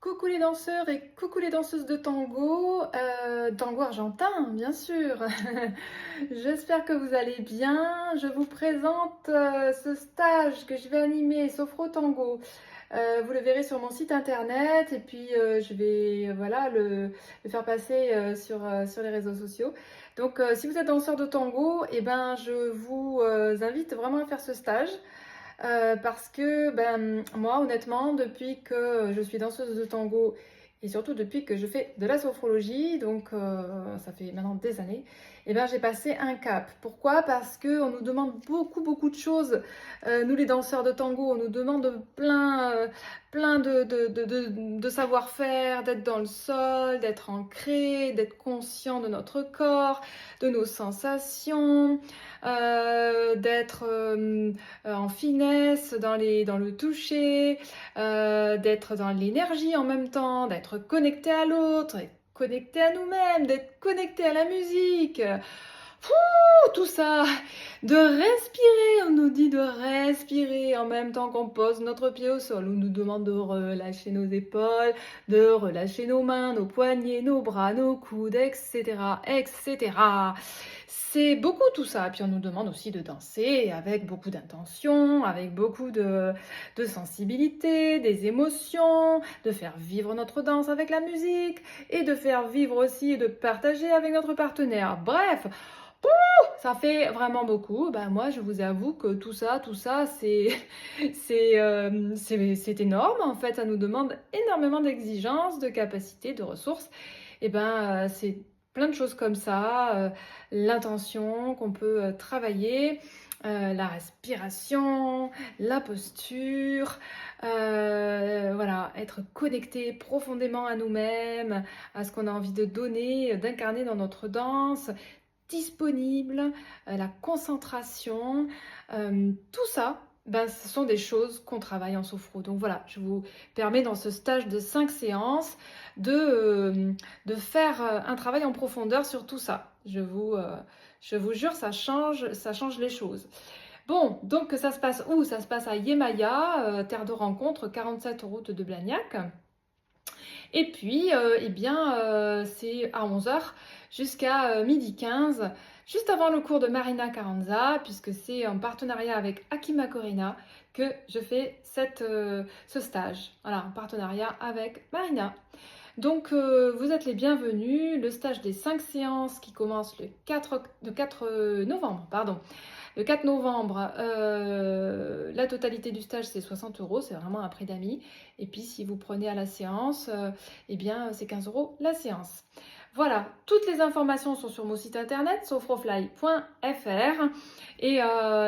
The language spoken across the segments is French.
Coucou les danseurs et coucou les danseuses de tango, tango argentin bien sûr. J'espère que vous allez bien. Je vous présente ce stage que je vais animer, Sophro Tango. Vous le verrez sur mon site internet et puis je vais voilà, le faire passer sur les réseaux sociaux. Donc si vous êtes danseur de tango, eh ben, je vous invite vraiment à faire ce stage. Parce que moi, honnêtement, depuis que je suis danseuse de tango et surtout depuis que je fais de la sophrologie, donc ça fait maintenant des années, et ben, j'ai passé un cap. Pourquoi? Parce qu'on nous demande beaucoup de choses. Nous, les danseurs de tango, on nous demande plein de savoir-faire, d'être dans le sol, d'être ancré, d'être conscient de notre corps, de nos sensations, d'être en finesse, dans le toucher, d'être dans l'énergie en même temps, d'être connecté à l'autre, d'être connecté à nous-mêmes, d'être connecté à la musique. Tout ça, de respirer, on nous dit de respirer en même temps qu'on pose notre pied au sol. On nous demande de relâcher nos épaules, de relâcher nos mains, nos poignets, nos bras, nos coudes, etc., etc. C'est beaucoup tout ça. Puis on nous demande aussi de danser avec beaucoup d'intention, avec beaucoup de sensibilité, des émotions, de faire vivre notre danse avec la musique et de faire vivre aussi et de partager avec notre partenaire. Bref, ça fait vraiment beaucoup. Ben, moi, je vous avoue que tout ça, c'est énorme. En fait, ça nous demande énormément d'exigences, de capacités, de ressources. Et ben, c'est plein de choses comme ça. L'intention qu'on peut travailler, la respiration, la posture, voilà, être connecté profondément à nous-mêmes, à ce qu'on a envie de donner, d'incarner dans notre danse, disponible, la concentration, tout ça, ben, ce sont des choses qu'on travaille en sophro. Donc voilà, je vous permets dans ce stage de 5 séances de faire un travail en profondeur sur tout ça. Je vous jure, ça change les choses. Bon, donc ça se passe où? Ça se passe à Yemaya, terre de rencontre, 47 route de Blagnac. Et puis, eh bien, c'est à 11 h jusqu'à 12h15, juste avant le cours de Marina Carranza, puisque c'est en partenariat avec Akima Corina que je fais ce stage. Voilà, en partenariat avec Marina. Donc, vous êtes les bienvenus. Le stage des 5 séances qui commence le 4 novembre, pardon. Le 4 novembre, la totalité du stage, c'est 60 €, c'est vraiment un prix d'amis. Et puis, si vous prenez à la séance, eh bien, c'est 15 € la séance. Voilà, toutes les informations sont sur mon site internet, sophrofly.fr. Et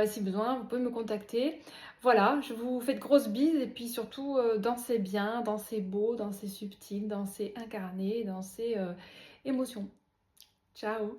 si besoin, vous pouvez me contacter. Voilà, je vous fais de grosses bises et puis surtout, dansez bien, dansez beau, dansez subtil, dansez incarné, dansez émotion. Ciao!